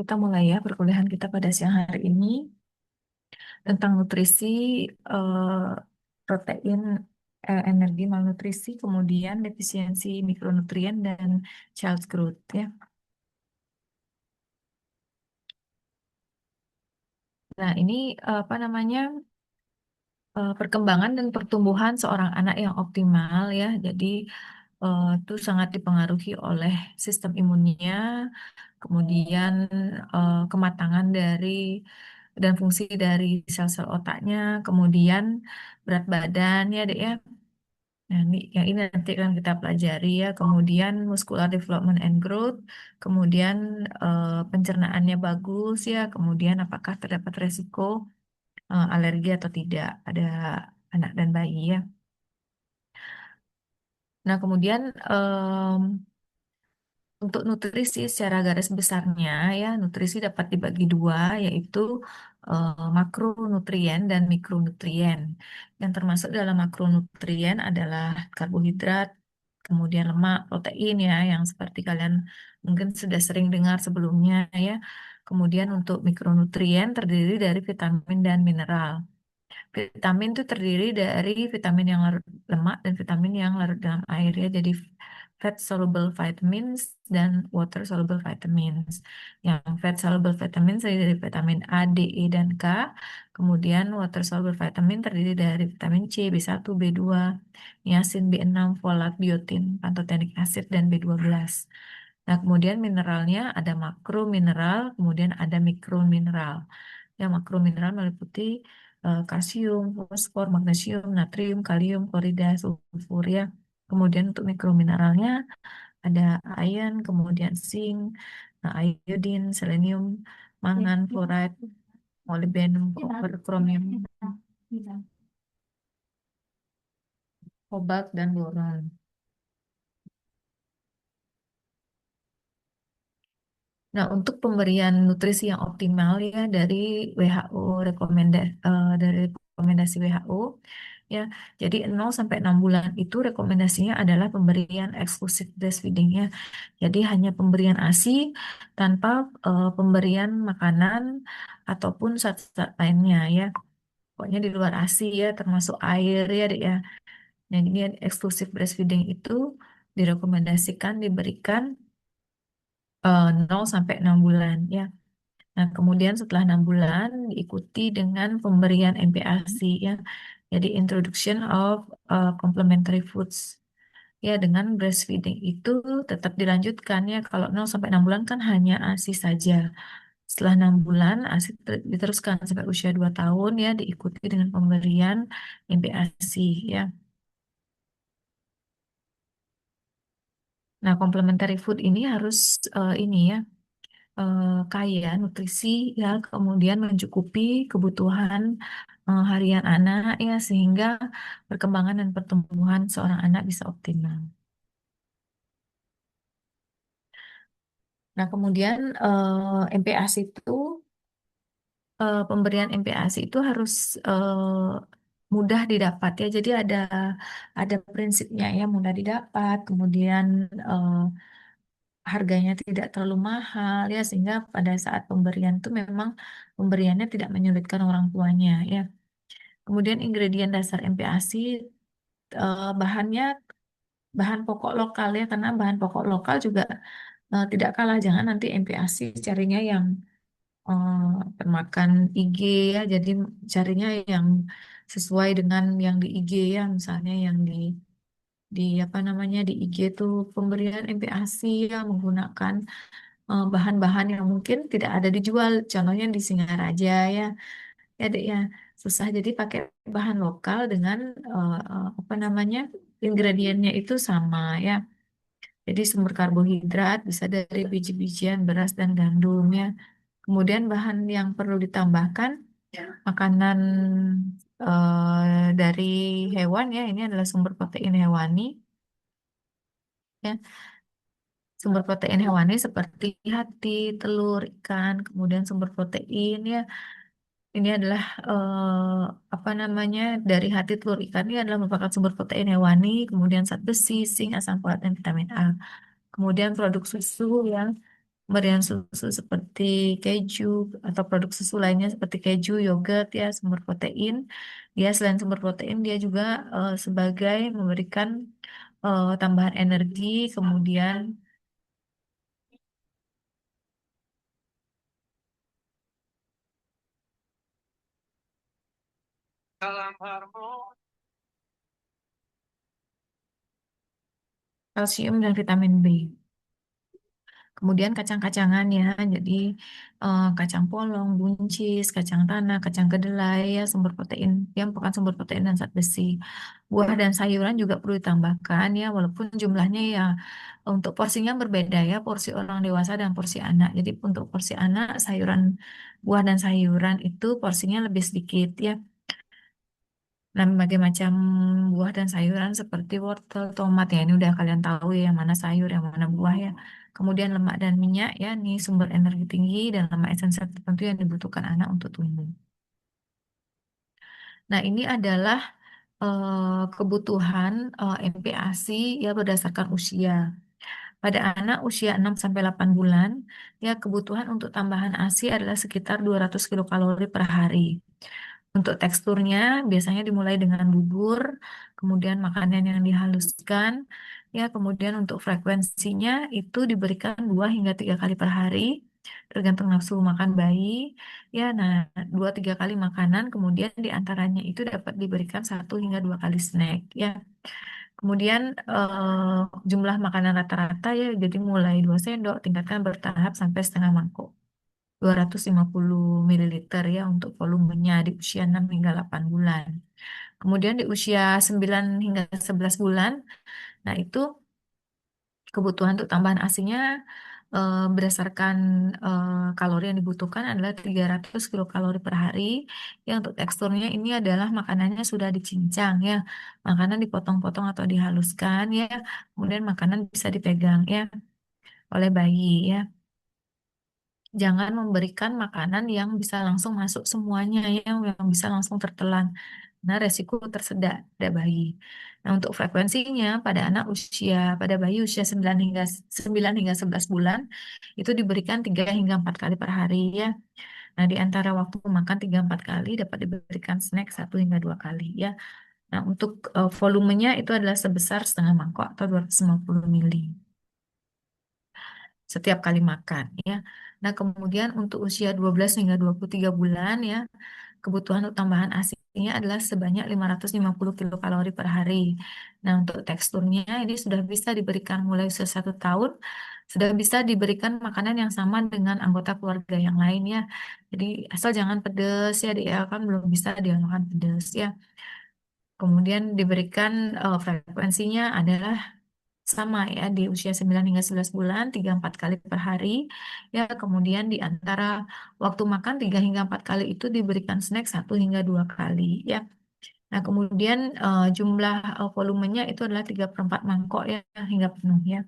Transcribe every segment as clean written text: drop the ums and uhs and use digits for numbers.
Kita mulai ya perkuliahan kita pada siang hari ini tentang nutrisi, eh, protein, energi malnutrisi, kemudian defisiensi mikronutrien dan child growth ya. Nah, ini apa namanya perkembangan dan pertumbuhan seorang anak yang optimal ya. Jadi itu sangat dipengaruhi oleh sistem imunnya, kemudian kematangan dari dan fungsi dari sel-sel otaknya, kemudian berat badan ya dek ya. Nah, ini nanti kan kita pelajari ya. Kemudian muscular development and growth, kemudian pencernaannya bagus ya, kemudian apakah terdapat resiko alergi atau tidak pada anak dan bayi ya. Nah, kemudian untuk nutrisi secara garis besarnya ya, nutrisi dapat dibagi dua, yaitu makronutrien dan mikronutrien. Yang termasuk dalam makronutrien adalah karbohidrat, kemudian lemak, protein ya, yang seperti kalian mungkin sudah sering dengar sebelumnya ya. Kemudian untuk mikronutrien terdiri dari vitamin dan mineral. Vitamin itu terdiri dari vitamin yang larut lemak dan vitamin yang larut dalam air ya. Jadi fat soluble vitamins dan water soluble vitamins. Yang fat soluble vitamins terdiri dari vitamin A, D, E, dan K. Kemudian water soluble vitamin terdiri dari vitamin C, B1, B2, niacin, B6, folat, biotin, pantothenic acid, dan B12. Nah, kemudian mineralnya ada makro mineral, kemudian ada mikro mineral. Yang makro mineral meliputi kalsium, fosfor, magnesium, natrium, kalium, klorida, sulfur ya. Kemudian untuk mikromineralnya ada iron, kemudian zinc, iodine, selenium, mangan, fluoride, molybdenum, koper, kromium, kobalt, dan boron. Nah, untuk pemberian nutrisi yang optimal ya dari WHO dari rekomendasi WHO ya. Jadi 0 sampai 6 bulan itu rekomendasinya adalah pemberian eksklusif breastfeeding ya. Jadi hanya pemberian ASI tanpa pemberian makanan ataupun zat-zat lainnya ya. Pokoknya di luar ASI ya, termasuk air ya, Dek, ya. Nah, ini eksklusif breastfeeding itu direkomendasikan diberikan 0 sampai 6 bulan ya. Nah, kemudian setelah 6 bulan diikuti dengan pemberian MPASI ya. Jadi introduction of complementary foods. Ya, dengan breastfeeding itu tetap dilanjutkan ya. Kalau 0 sampai 6 bulan kan hanya ASI saja. Setelah 6 bulan ASI diteruskan sampai usia 2 tahun ya, diikuti dengan pemberian MPASI ya. Nah, complementary food ini harus ini ya, kaya nutrisi ya, kemudian mencukupi kebutuhan harian anak ya, sehingga perkembangan dan pertumbuhan seorang anak bisa optimal. Nah, kemudian MPASI itu pemberian MPASI itu harus mudah didapat ya. Jadi ada prinsipnya ya, mudah didapat, kemudian eh, harganya tidak terlalu mahal ya, sehingga pada saat pemberian itu memang pemberiannya tidak menyulitkan orang tuanya ya. Kemudian ingredient dasar MPASI bahannya bahan pokok lokal ya, karena bahan pokok lokal juga tidak kalah. Jangan nanti MPASI carinya yang eh, termakan IG ya, jadi carinya yang sesuai dengan yang di IG ya, misalnya yang di apa namanya di IG itu pemberian MPASI ya menggunakan bahan-bahan yang mungkin tidak ada dijual, contohnya di Singaraja ya, ya dek ya, susah. Jadi pakai bahan lokal dengan apa namanya ingredientnya itu sama ya. Jadi sumber karbohidrat bisa dari biji-bijian, beras dan gandum ya. Kemudian bahan yang perlu ditambahkan makanan dari hewan ya, ini adalah sumber protein hewani ya. Sumber protein hewani seperti hati, telur, ikan, kemudian sumber protein ya. Ini adalah apa namanya dari hati, telur, ikan ini adalah merupakan sumber protein hewani, kemudian zat besi, zinc, asam folat, dan vitamin A. Kemudian produk susu yang pemberian susu seperti keju atau produk susu lainnya seperti keju, yogurt ya, sumber protein. Dia selain sumber protein, dia juga sebagai memberikan tambahan energi, kemudian kalsium dan vitamin B. Kemudian kacang-kacangan ya, jadi kacang polong, buncis, kacang tanah, kacang kedelai ya sumber protein yang bukan sumber protein dan zat besi. Buah dan sayuran juga perlu ditambahkan ya, walaupun jumlahnya ya untuk porsinya berbeda ya, porsi orang dewasa dan porsi anak. Jadi untuk porsi anak, sayuran, buah dan sayuran itu porsinya lebih sedikit ya. Nah, berbagai macam buah dan sayuran seperti wortel, tomat ya ini udah kalian tahu ya yang mana sayur, yang mana buah ya. Kemudian lemak dan minyak ya, ini sumber energi tinggi dan lemak esensial tertentu yang dibutuhkan anak untuk tumbuh. Nah, ini adalah kebutuhan MPASI ya berdasarkan usia. Pada anak usia 6 sampai 8 bulan, ya kebutuhan untuk tambahan ASI adalah sekitar 200 kilokalori per hari. Untuk teksturnya biasanya dimulai dengan bubur, kemudian makanan yang dihaluskan, ya kemudian untuk frekuensinya itu diberikan 2 hingga 3 kali per hari, tergantung nafsu makan bayi. Ya, nah 2-3 kali makanan, kemudian diantaranya itu dapat diberikan 1 hingga 2 kali snack. Ya, kemudian jumlah makanan rata-rata ya jadi mulai 2 sendok, tingkatkan bertahap sampai setengah mangkok. 250 mililiter ya untuk volumenya di usia 6 hingga 8 bulan. Kemudian di usia 9 hingga 11 bulan, nah itu kebutuhan untuk tambahan ASINya berdasarkan kalori yang dibutuhkan adalah 300 kilokalori per hari. Ya untuk teksturnya ini adalah makanannya sudah dicincang ya. Makanan dipotong-potong atau dihaluskan ya. Kemudian makanan bisa dipegang ya oleh bayi ya. Jangan memberikan makanan yang bisa langsung masuk semuanya ya, yang bisa langsung tertelan. Nah, resiko tersedak pada bayi. Nah, untuk frekuensinya pada bayi usia 9 hingga 11 bulan itu diberikan 3 hingga 4 kali per hari ya. Nah, di antara waktu makan 3-4 kali dapat diberikan snack 1 hingga 2 kali ya. Nah, untuk volumenya itu adalah sebesar setengah mangkok atau 250 mili setiap kali makan ya. Nah, kemudian untuk usia 12 hingga 23 bulan ya, kebutuhan untuk tambahan ASINya adalah sebanyak 550 kilokalori per hari. Nah, untuk teksturnya ini sudah bisa diberikan mulai usia 1 tahun, sudah bisa diberikan makanan yang sama dengan anggota keluarga yang lain ya. Jadi asal jangan pedas ya, dia kan belum bisa dia makan pedas ya. Kemudian diberikan frekuensinya adalah sama ya di usia 9 hingga 11 bulan 3-4 kali per hari ya kemudian di antara waktu makan 3 hingga 4 kali itu diberikan snack 1 hingga 2 kali ya. Nah kemudian jumlah volumenya itu adalah 3/4 mangkok ya hingga penuh ya.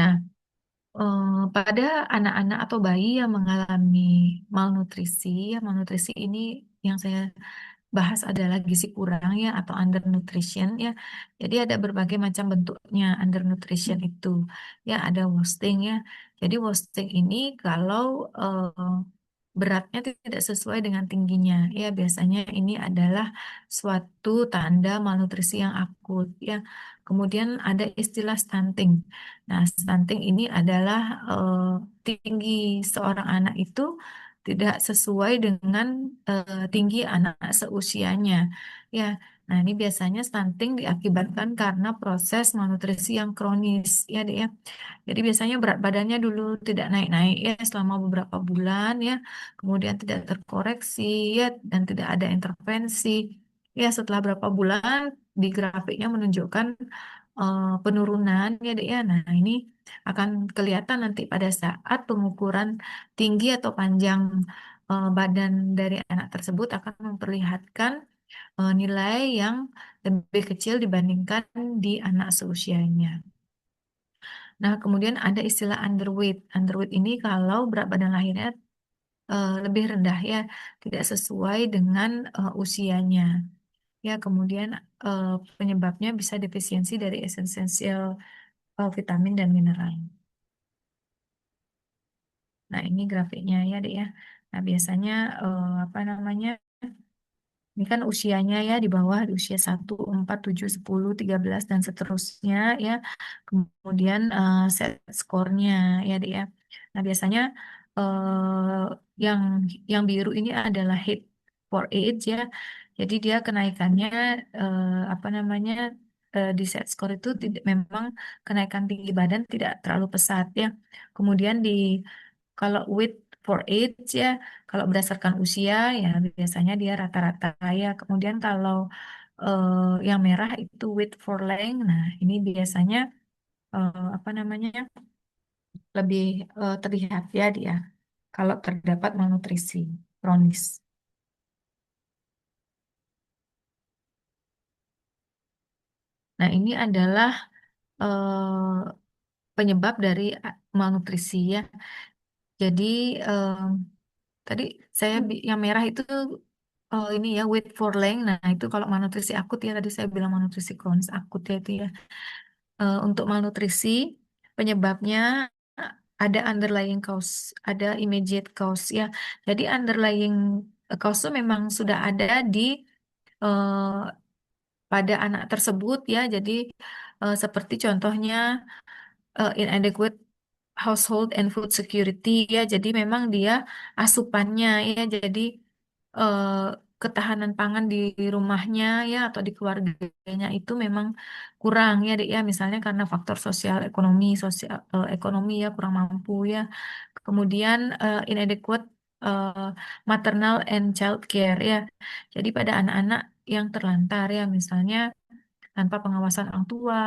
Nah pada anak-anak atau bayi yang mengalami malnutrisi ya malnutrisi ini yang saya bahas adalah gizi kurang ya atau undernutrition ya. Jadi ada berbagai macam bentuknya undernutrition itu. Ya ada wasting ya. Jadi wasting ini kalau beratnya tidak sesuai dengan tingginya. Ya biasanya ini adalah suatu tanda malnutrisi yang akut ya. Kemudian ada istilah stunting. Nah, stunting ini adalah tinggi seorang anak itu tidak sesuai dengan tinggi anak seusianya. Ya, nah ini biasanya stunting diakibatkan karena proses malnutrisi yang kronis, ya, Dek, ya. Jadi biasanya berat badannya dulu tidak naik-naik ya selama beberapa bulan ya, kemudian tidak terkoreksi ya dan tidak ada intervensi. Ya, setelah berapa bulan di grafiknya menunjukkan penurunan ya, Dek, ya. Nah, ini akan kelihatan nanti pada saat pengukuran tinggi atau panjang badan dari anak tersebut akan memperlihatkan nilai yang lebih kecil dibandingkan di anak seusianya. Nah, kemudian ada istilah underweight. Underweight ini kalau berat badan lahirnya lebih rendah ya, tidak sesuai dengan usianya. Ya, kemudian eh, penyebabnya bisa defisiensi dari esensial vitamin dan mineral. Nah, ini grafiknya ya, Dek ya. Nah, biasanya apa namanya? Ini kan usianya ya di bawah di usia 1, 4, 7, 10, 13 dan seterusnya ya. Kemudian set skornya ya dia. Nah biasanya eh, yang biru ini adalah hit for age ya. Jadi dia kenaikannya apa namanya di set score itu tidak memang kenaikan tinggi badan tidak terlalu pesat ya. Kemudian di kalau with for age ya, kalau berdasarkan usia ya biasanya dia rata-rata ya. Kemudian kalau yang merah itu with for length, nah ini biasanya apa namanya lebih terlihat ya dia kalau terdapat malnutrisi kronis. Nah ini adalah penyebab dari malnutrisi ya. Jadi eh, tadi yang merah itu ini ya with for length. Nah itu kalau malnutrisi akut ya tadi saya bilang malnutrisi kronis akut ya itu ya. Untuk malnutrisi penyebabnya ada underlying cause, ada immediate cause ya. Jadi underlying cause itu memang sudah ada di eh, pada anak tersebut ya. Jadi seperti contohnya inadequate household and food security ya. Jadi memang dia asupannya ya. Jadi eh, ketahanan pangan di rumahnya ya atau di keluarganya itu memang kurang ya Dek ya. Misalnya karena faktor ekonomi ya kurang mampu ya. Kemudian inadequate eh, maternal and child care ya. Jadi pada anak-anak yang terlantar ya misalnya tanpa pengawasan orang tua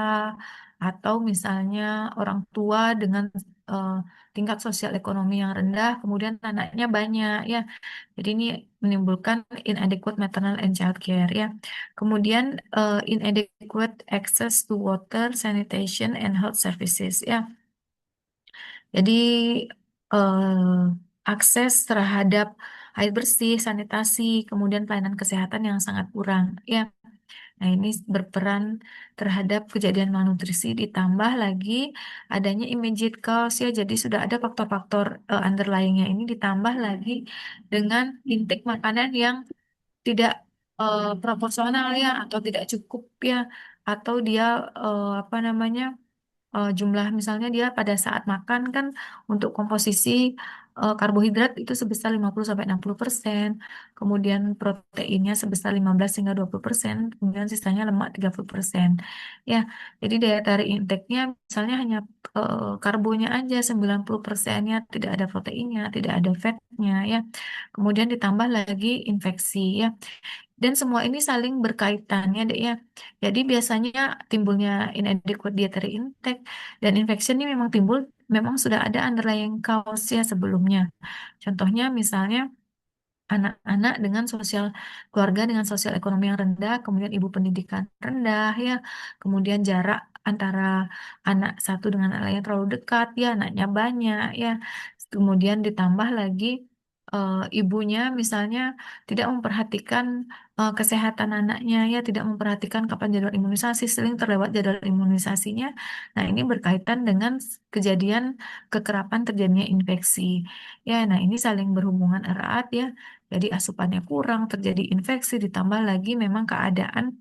atau misalnya orang tua dengan eh, tingkat sosial ekonomi yang rendah, kemudian anaknya banyak ya. Jadi ini menimbulkan inadequate maternal and child care ya. Kemudian inadequate access to water, sanitation and health services ya. Jadi akses terhadap air bersih, sanitasi, kemudian pelayanan kesehatan yang sangat kurang ya. Nah, ini berperan terhadap kejadian malnutrisi ditambah lagi adanya immediate cause ya. Jadi sudah ada faktor-faktor underlyingnya ini ditambah lagi dengan intake makanan yang tidak proporsional ya atau tidak cukup ya atau dia apa namanya jumlah misalnya dia pada saat makan kan untuk komposisi karbohidrat itu sebesar 50-60%, kemudian proteinnya sebesar 15 hingga 20%, kemudian sisanya lemak 30%. Ya, jadi daya tarik intake-nya misalnya hanya karbonya aja 90%-nya, tidak ada proteinnya, tidak ada fatnya ya. Kemudian ditambah lagi infeksi ya. Dan semua ini saling berkaitan ya, Dek ya. Jadi biasanya timbulnya inadequate dietary intake dan infection ini memang timbul memang sudah ada underlying cause ya sebelumnya. Contohnya misalnya anak-anak dengan keluarga dengan sosial ekonomi yang rendah, kemudian ibu pendidikan rendah ya, kemudian jarak antara anak satu dengan anak lain terlalu dekat ya, anaknya banyak ya, kemudian ditambah lagi ibunya misalnya tidak memperhatikan kesehatan anaknya ya, tidak memperhatikan kapan jadwal imunisasi, sering terlewat jadwal imunisasinya. Nah, ini berkaitan dengan kejadian kekerapan terjadinya infeksi. Ya, nah ini saling berhubungan erat ya. Jadi asupannya kurang, terjadi infeksi, ditambah lagi memang keadaan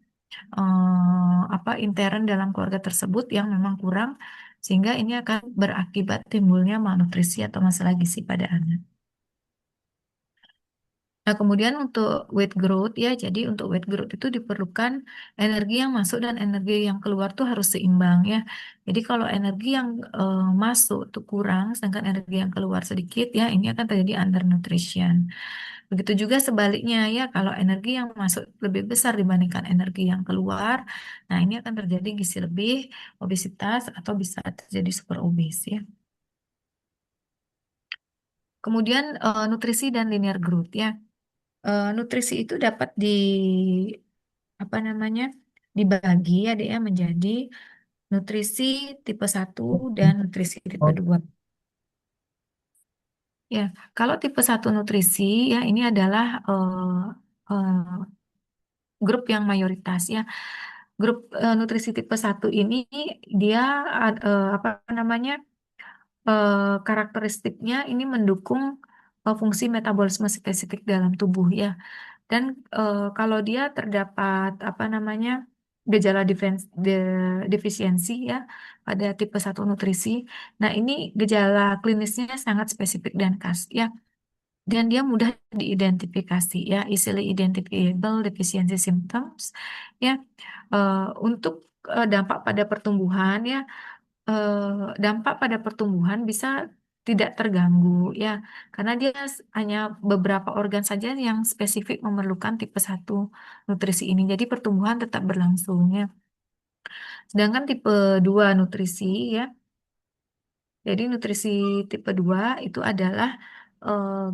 apa intern dalam keluarga tersebut yang memang kurang, sehingga ini akan berakibat timbulnya malnutrisi atau masalah gizi pada anak. Nah, kemudian untuk weight growth ya, jadi untuk weight growth itu diperlukan energi yang masuk dan energi yang keluar tuh harus seimbang ya. Jadi kalau energi yang masuk tuh kurang, sedangkan energi yang keluar sedikit ya, ini akan terjadi undernutrition. Begitu juga sebaliknya ya, kalau energi yang masuk lebih besar dibandingkan energi yang keluar, nah ini akan terjadi gizi lebih, obesitas, atau bisa terjadi super obes ya. Kemudian nutrisi dan linear growth ya. Nutrisi itu dapat apa namanya dibagi ya deh ya menjadi nutrisi tipe 1 dan nutrisi tipe 2. Ya, kalau tipe 1 nutrisi ya ini adalah grup yang mayoritas ya. Grup nutrisi tipe satu ini dia apa namanya karakteristiknya ini mendukung fungsi metabolisme spesifik dalam tubuh ya. Dan kalau dia terdapat apa namanya gejala defisiensi ya pada tipe satu nutrisi. Nah, ini gejala klinisnya sangat spesifik dan khas ya. Dan dia mudah diidentifikasi ya, easily identifiable deficiency symptoms ya. Untuk dampak pada pertumbuhan ya, dampak pada pertumbuhan bisa tidak terganggu ya, karena dia hanya beberapa organ saja yang spesifik memerlukan tipe satu nutrisi ini. Jadi pertumbuhan tetap berlangsung ya. Sedangkan tipe 2 nutrisi ya. Jadi nutrisi tipe 2 itu adalah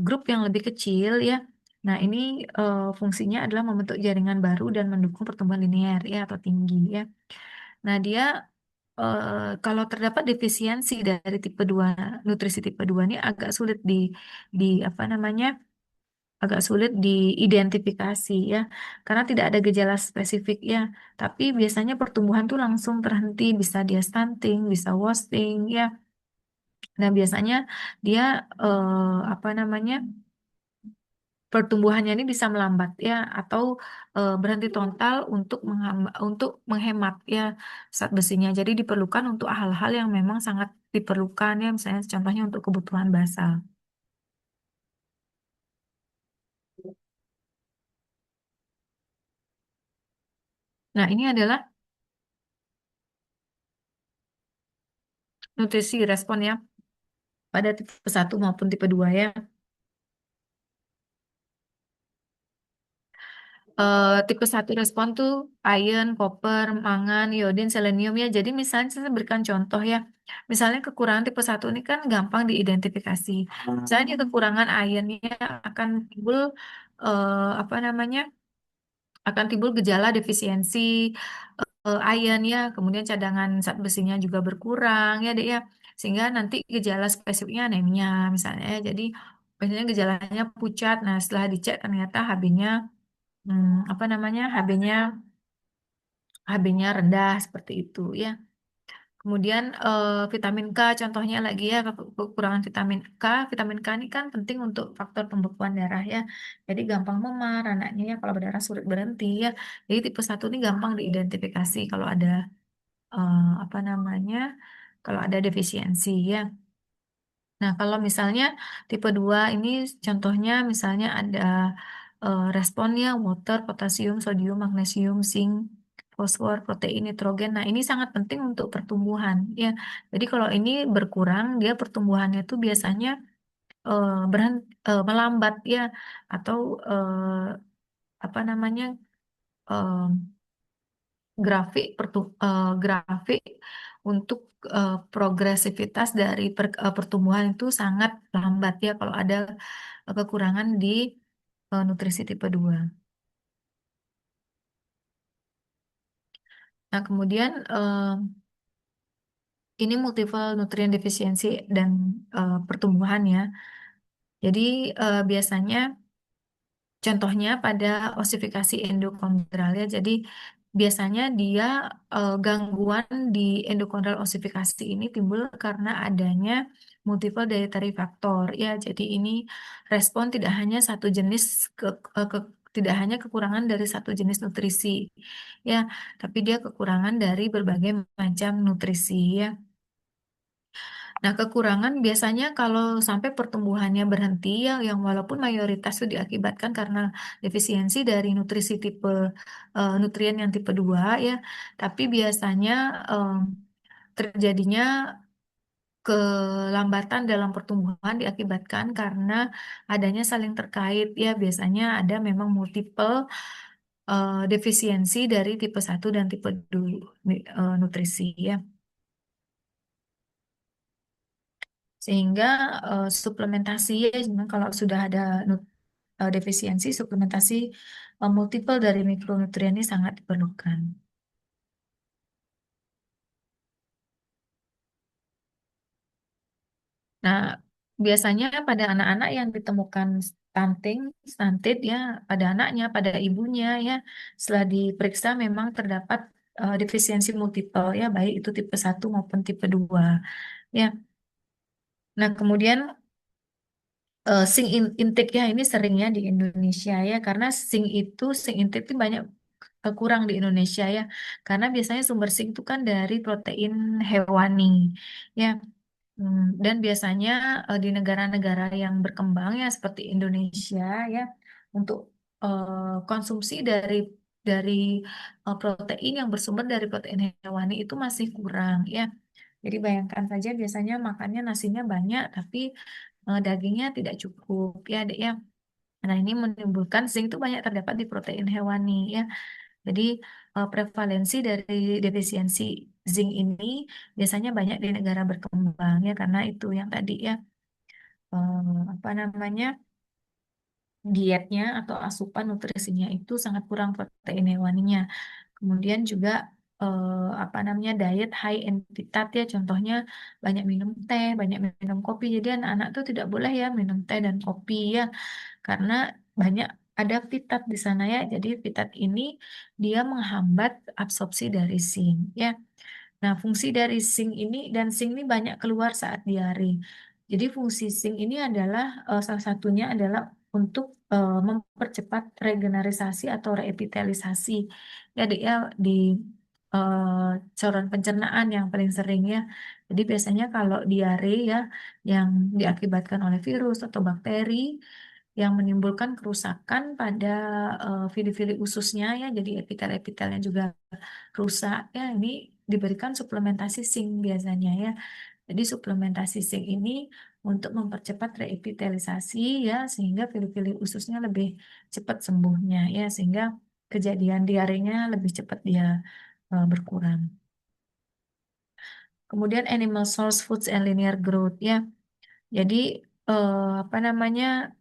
grup yang lebih kecil ya. Nah, ini fungsinya adalah membentuk jaringan baru dan mendukung pertumbuhan linear ya atau tinggi ya. Nah, dia kalau terdapat defisiensi dari tipe 2 nutrisi tipe 2 ini agak sulit di apa namanya? Agak sulit diidentifikasi ya. Karena tidak ada gejala spesifik ya. Tapi biasanya pertumbuhan tuh langsung terhenti, bisa dia stunting, bisa wasting ya. Nah, biasanya dia apa namanya? Pertumbuhannya ini bisa melambat ya atau berhenti total untuk menghemat ya zat besinya. Jadi diperlukan untuk hal-hal yang memang sangat diperlukan ya, misalnya contohnya untuk kebutuhan basal. Nah, ini adalah nutrisi respon ya pada tipe satu maupun tipe 2 ya. Tipe satu respon tuh iron, copper, mangan, iodin, selenium ya. Jadi misalnya saya berikan contoh ya. Misalnya kekurangan tipe satu ini kan gampang diidentifikasi. Misalnya dia kekurangan ironnya akan timbul apa namanya? Akan timbul gejala defisiensi iron ya. Kemudian cadangan zat besinya juga berkurang ya deh ya. Sehingga nanti gejala spesifiknya anemia misalnya ya. Jadi biasanya gejalanya pucat. Nah, setelah dicek ternyata HB-nya apa namanya HB-nya rendah seperti itu ya. Kemudian vitamin K contohnya lagi ya kekurangan vitamin K ini kan penting untuk faktor pembekuan darah ya. Jadi gampang memar anaknya ya kalau berdarah sulit berhenti ya. Jadi tipe satu ini gampang diidentifikasi kalau ada apa namanya kalau ada defisiensi ya. Nah, kalau misalnya tipe 2 ini contohnya misalnya ada responnya water, potasium, sodium, magnesium, zinc, fosfor, protein, nitrogen. Nah, ini sangat penting untuk pertumbuhan ya. Jadi kalau ini berkurang, dia pertumbuhannya itu biasanya melambat ya atau apa namanya eh, grafik untuk progresivitas dari pertumbuhan itu sangat lambat ya kalau ada kekurangan di nutrisi tipe 2. Nah, kemudian ini multiple nutrient deficiency dan pertumbuhan ya. Jadi biasanya contohnya pada osifikasi endokondral ya. Jadi biasanya dia gangguan di endokondral osifikasi ini timbul karena adanya multiple dietary factor ya. Jadi ini respon tidak hanya satu jenis tidak hanya kekurangan dari satu jenis nutrisi ya, tapi dia kekurangan dari berbagai macam nutrisi ya. Nah, kekurangan biasanya kalau sampai pertumbuhannya berhenti yang walaupun mayoritas itu diakibatkan karena defisiensi dari nutrisi tipe nutrien yang tipe 2 ya, tapi biasanya terjadinya kelambatan dalam pertumbuhan diakibatkan karena adanya saling terkait ya, biasanya ada memang multiple defisiensi dari tipe satu dan tipe 2 nutrisi ya. Sehingga suplementasi ya memang kalau sudah ada defisiensi suplementasi multiple dari mikronutrien ini sangat diperlukan. Nah, Biasanya pada anak-anak yang ditemukan stunted ya, pada anaknya, pada ibunya ya, setelah diperiksa memang terdapat defisiensi multiple ya, baik itu tipe 1 maupun tipe 2 ya. Nah, kemudian intake ya ini seringnya di Indonesia ya, karena zinc intake itu banyak kurang di Indonesia ya, karena biasanya sumber zinc itu kan dari protein hewani ya. Dan biasanya di negara-negara yang berkembang ya seperti Indonesia ya, untuk konsumsi dari protein yang bersumber dari protein hewani itu masih kurang ya. Jadi bayangkan saja biasanya makannya nasinya banyak tapi dagingnya tidak cukup ya, Dek ya. Nah, ini menimbulkan zinc itu banyak terdapat di protein hewani ya. Jadi prevalensi dari defisiensi zinc ini biasanya banyak di negara berkembang ya, karena itu yang tadi ya, apa namanya, dietnya atau asupan nutrisinya itu sangat kurang protein hewaninya. Kemudian juga apa namanya, diet high in pitat ya, contohnya banyak minum teh, banyak minum kopi. Jadi anak-anak tuh tidak boleh ya minum teh dan kopi ya, karena banyak ada pitat di sana ya. Jadi pitat ini dia menghambat absorpsi dari zinc ya. Nah, fungsi dari zinc ini, dan zinc ini banyak keluar saat diare. Jadi fungsi zinc ini adalah salah satunya adalah untuk mempercepat regenerasi atau reepitelisasi ya, ya di eh, saluran pencernaan yang paling sering ya. Jadi biasanya kalau diare ya yang diakibatkan oleh virus atau bakteri yang menimbulkan kerusakan pada fili-fili ususnya ya, jadi epitel-epitelnya juga rusak ya, ini diberikan suplementasi zinc biasanya ya. Jadi suplementasi zinc ini untuk mempercepat reepitelisasi ya, sehingga fili-fili ususnya lebih cepat sembuhnya ya, sehingga kejadian diarenya lebih cepat dia berkurang. Kemudian animal source foods and linear growth ya. Jadi apa namanya,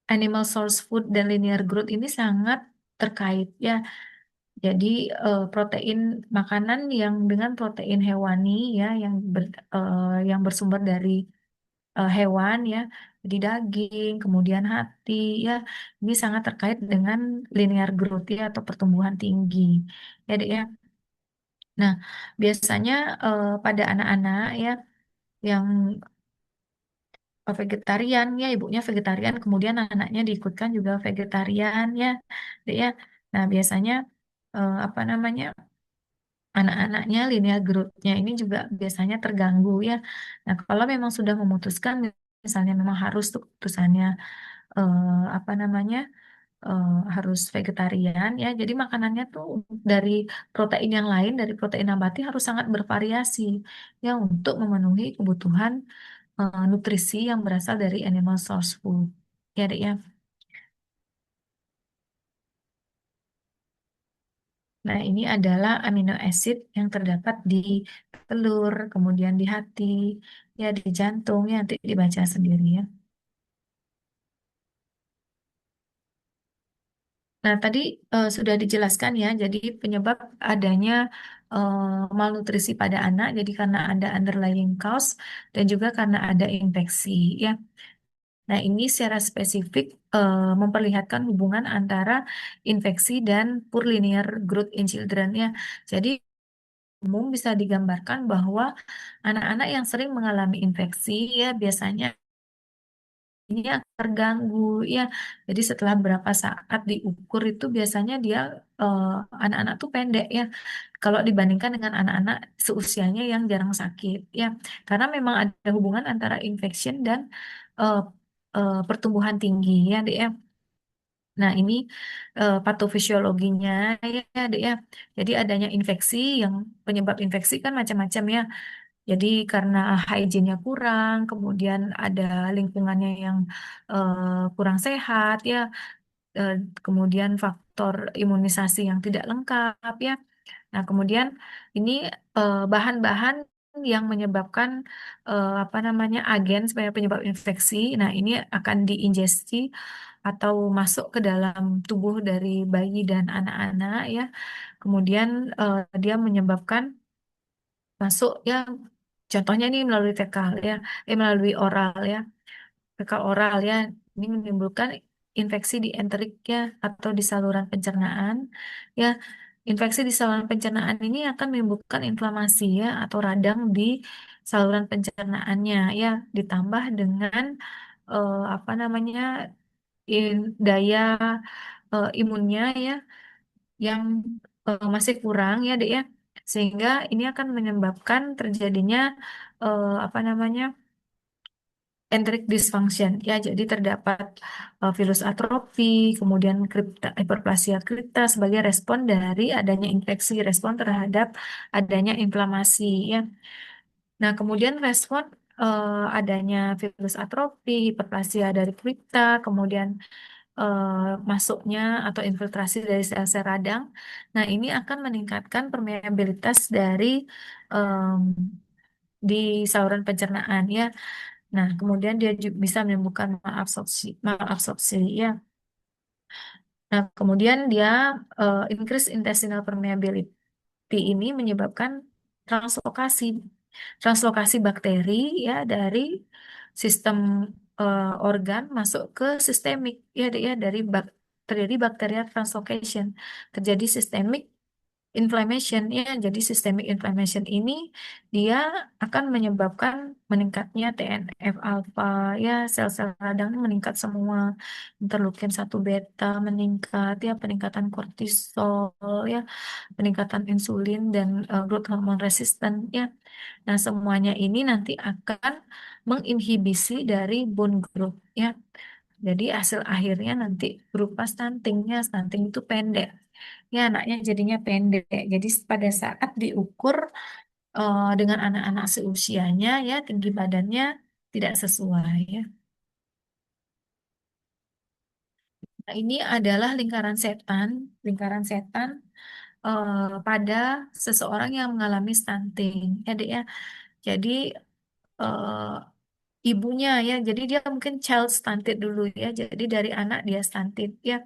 animal source food dan linear growth ini sangat terkait ya. Jadi protein makanan yang dengan protein hewani ya, yang bersumber dari hewan ya, jadi daging, kemudian hati ya, ini sangat terkait dengan linear growth ya, atau pertumbuhan tinggi. Ya, Dek, ya. Nah, biasanya pada anak-anak ya yang vegetarian ya, ibunya vegetarian, kemudian anaknya diikutkan juga vegetarian ya, Dek, ya. Nah, biasanya apa namanya, anak-anaknya linear growth-nya ini juga biasanya terganggu ya. Nah, kalau memang sudah memutuskan, misalnya memang harus tuh keputusannya apa namanya, harus vegetarian ya. Jadi makanannya tuh dari protein yang lain, dari protein nabati harus sangat bervariasi ya, untuk memenuhi kebutuhan nutrisi yang berasal dari animal source food. Ya, Dek ya. Nah, ini adalah amino acid yang terdapat di telur, kemudian di hati, ya di jantung, ya nanti dibaca sendiri ya. Nah, tadi sudah dijelaskan ya, jadi penyebab adanya malnutrisi pada anak, jadi karena ada underlying cause dan juga karena ada infeksi ya. Nah, ini secara spesifik memperlihatkan hubungan antara infeksi dan poor linear growth in children ya. Jadi umum bisa digambarkan bahwa anak-anak yang sering mengalami infeksi ya biasanya ini akan terganggu ya. Jadi setelah berapa saat diukur itu biasanya dia eh, anak-anak tuh pendek ya. Kalau dibandingkan dengan anak-anak seusianya yang jarang sakit ya. Karena memang ada hubungan antara infection dan eh, pertumbuhan tinggi ya, Dek ya. Nah, ini patofisiologinya ya, Dek ya. Jadi adanya infeksi, yang penyebab infeksi kan macam-macam ya. Jadi karena hygiene-nya kurang, kemudian ada lingkungannya yang kurang sehat ya, eh, kemudian faktor imunisasi yang tidak lengkap ya. Nah, kemudian ini bahan-bahan yang menyebabkan apa namanya, agen sebagai penyebab infeksi. Nah, ini akan diingesti atau masuk ke dalam tubuh dari bayi dan anak-anak ya. Kemudian dia menyebabkan masuk ya contohnya ini melalui fekal ya, melalui oral ya, fekal oral ya, ini menimbulkan infeksi di enteriknya atau di saluran pencernaan ya. Infeksi di saluran pencernaan ini akan menimbulkan inflamasi ya atau radang di saluran pencernaannya ya, ditambah dengan apa namanya daya imunnya ya yang masih kurang ya Dek ya, sehingga ini akan menyebabkan terjadinya apa namanya enteric dysfunction ya, jadi terdapat virus atrofi, kemudian hiperplasia kripta sebagai respon dari adanya infeksi, respon terhadap adanya inflamasi ya. Nah, kemudian respon adanya virus atrofi, hiperplasia dari kripta, kemudian masuknya atau infiltrasi dari sel-sel radang. Nah, ini akan meningkatkan permeabilitas dari em, di saluran pencernaan ya. Nah, kemudian dia juga bisa menimbulkan malabsorpsi ya. Nah, kemudian dia increase intestinal permeability ini menyebabkan translokasi translokasi bakteri ya dari sistem organ masuk ke sistemik ya ya dari terjadi bacterial translocation, terjadi systemic inflammation ya. Jadi systemic inflammation ini dia akan menyebabkan meningkatnya TNF alfa ya, sel-sel radang ini meningkat semua, interleukin 1 beta meningkat ya, peningkatan kortisol ya, peningkatan insulin dan growth hormone resistant ya. Nah, semuanya ini nanti akan menginhibisi dari bone growth ya. Jadi hasil akhirnya nanti berupa stuntingnya. Stunting itu pendek. Ya, anaknya jadinya pendek. Jadi pada saat diukur dengan anak-anak seusianya ya, tinggi badannya tidak sesuai ya. Nah, ini adalah lingkaran setan. Lingkaran setan pada seseorang yang mengalami stunting. Ya, Dek, ya. Jadi eh, ibunya ya, jadi dia mungkin child stunted dulu ya, jadi dari anak dia stunted ya,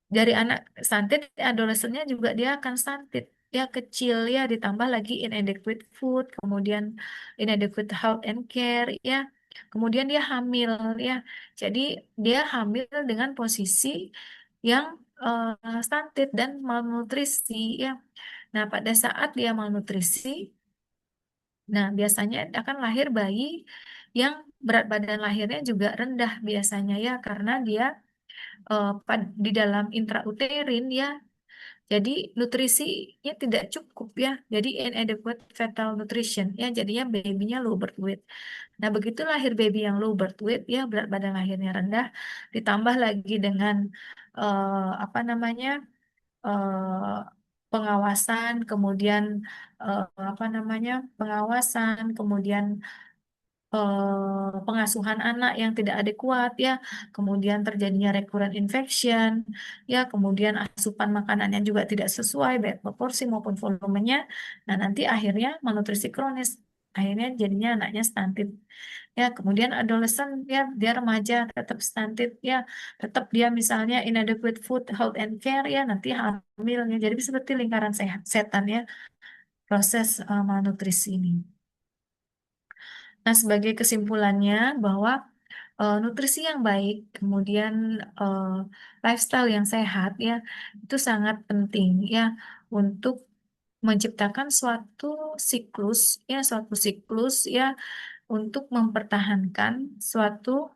dari anak stunted adolescennya juga dia akan stunted ya, kecil ya, ditambah lagi inadequate food, kemudian inadequate health and care ya, kemudian dia hamil ya, jadi dia hamil dengan posisi yang stunted dan malnutrisi ya. Nah, pada saat dia malnutrisi, nah, biasanya akan lahir bayi yang berat badan lahirnya juga rendah biasanya ya, karena dia di dalam intrauterin ya. Jadi nutrisinya tidak cukup ya. Jadi inadequate fetal nutrition ya. Jadinya babynya low birth weight. Nah, begitu lahir baby yang low birth weight ya, berat badan lahirnya rendah, ditambah lagi dengan apa namanya eh, pengawasan, kemudian apa namanya pengawasan, kemudian pengasuhan anak yang tidak adekuat ya, kemudian terjadinya recurrent infection ya, kemudian asupan makanannya juga tidak sesuai baik proporsi maupun volumenya. Nah, nanti akhirnya malnutrisi kronis. Akhirnya jadinya anaknya stunted. Ya, kemudian adolescent ya, dia remaja tetap stunted ya, tetap dia misalnya inadequate food, health and care ya, nanti hamilnya. Jadi seperti lingkaran setan ya, proses malnutrisi ini. Nah, sebagai kesimpulannya bahwa nutrisi yang baik, kemudian eh, lifestyle yang sehat ya, itu sangat penting ya untuk menciptakan suatu siklus ya untuk mempertahankan suatu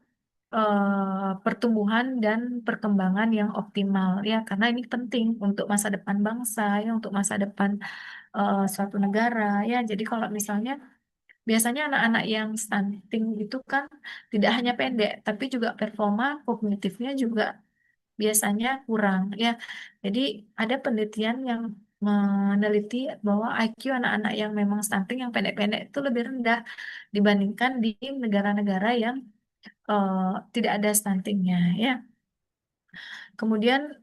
pertumbuhan dan perkembangan yang optimal ya, karena ini penting untuk masa depan bangsa ya, untuk masa depan suatu negara ya. Jadi kalau misalnya biasanya anak-anak yang stunting itu kan tidak hanya pendek, tapi juga performa kognitifnya juga biasanya kurang ya. Jadi ada penelitian yang meneliti bahwa IQ anak-anak yang memang stunting yang pendek-pendek itu lebih rendah dibandingkan di negara-negara yang tidak ada stuntingnya ya. Kemudian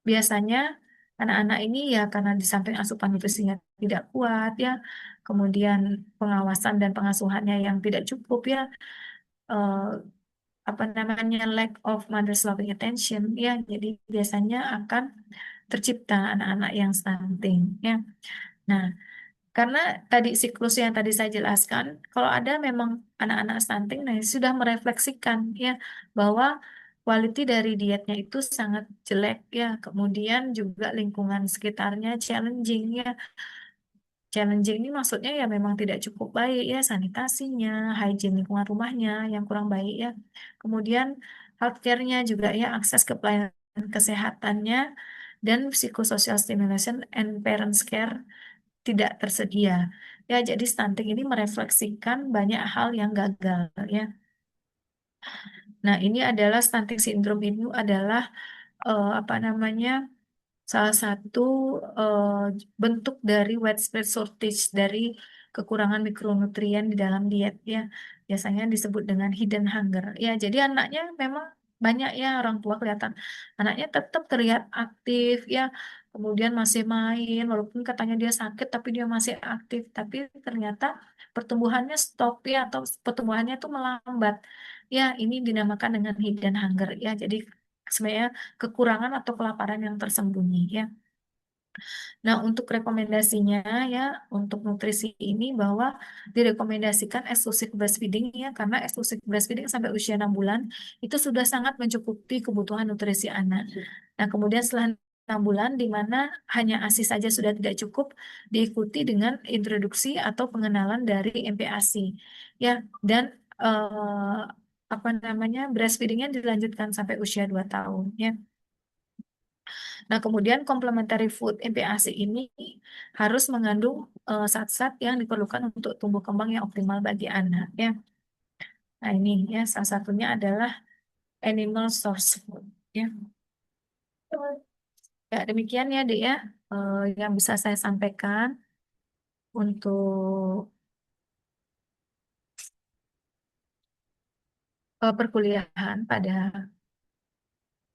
biasanya anak-anak ini ya karena di samping asupan nutrisinya tidak kuat ya, kemudian pengawasan dan pengasuhannya yang tidak cukup ya, eh, apa namanya lack of mother's loving attention ya, jadi biasanya akan tercipta anak-anak yang stunting ya. Nah, Karena tadi siklus yang tadi saya jelaskan, kalau ada memang anak-anak stunting, nah sudah merefleksikan ya bahwa quality dari dietnya itu sangat jelek ya. Kemudian juga lingkungan sekitarnya challenging ya. Challenging ini maksudnya ya memang tidak cukup baik ya, sanitasinya, hygiene lingkungan rumahnya yang kurang baik ya. Kemudian healthcare-nya juga ya, akses ke pelayanan kesehatannya dan psychosocial stimulation and parents care tidak tersedia. Ya, jadi stunting ini merefleksikan banyak hal yang gagal ya. Nah, ini adalah stunting syndrome ini adalah apa namanya? Salah satu eh, bentuk dari widespread shortage dari kekurangan mikronutrien di dalam diet ya. Biasanya disebut dengan hidden hunger. Ya, jadi anaknya memang banyak ya orang tua kelihatan anaknya tetap terlihat aktif ya. Kemudian masih main walaupun katanya dia sakit tapi dia masih aktif, tapi ternyata pertumbuhannya stop ya atau pertumbuhannya itu melambat. Ya, ini dinamakan dengan hidden hunger ya. Jadi sebenarnya kekurangan atau kelaparan yang tersembunyi ya. Nah, untuk rekomendasinya ya, untuk nutrisi ini bahwa direkomendasikan eksklusif breastfeeding ya, karena eksklusif breastfeeding sampai usia 6 bulan itu sudah sangat mencukupi kebutuhan nutrisi anak. Nah, kemudian setelah 6 bulan di mana hanya ASI saja sudah tidak cukup, diikuti dengan introduksi atau pengenalan dari MPASI ya, dan apa namanya breastfeedingnya dilanjutkan sampai usia 2 tahun ya. Nah, kemudian complementary food MPASI ini harus mengandung zat-zat yang diperlukan untuk tumbuh kembang yang optimal bagi anak ya. Nah, ini ya salah satunya adalah animal source food ya. Ya, demikian ya, Dek ya, yang bisa saya sampaikan untuk perkuliahan pada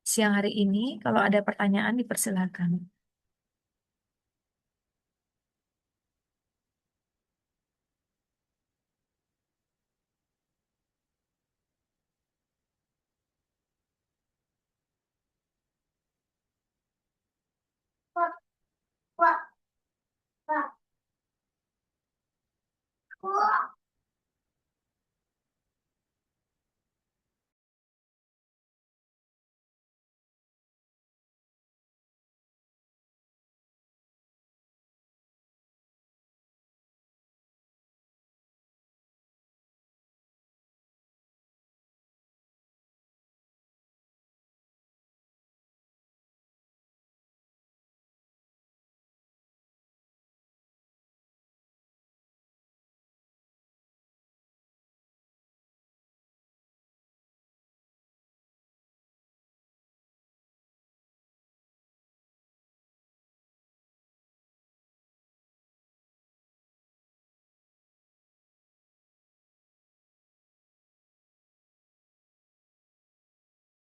siang hari ini. Kalau ada pertanyaan dipersilakan.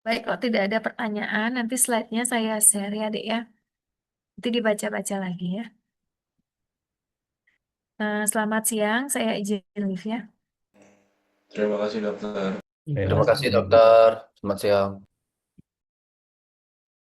Baik, kalau tidak ada pertanyaan, nanti slide-nya saya share ya, Dek ya. Nanti dibaca-baca lagi ya. Selamat siang, saya izin live ya. Terima kasih dokter. Terima kasih dokter. Selamat siang.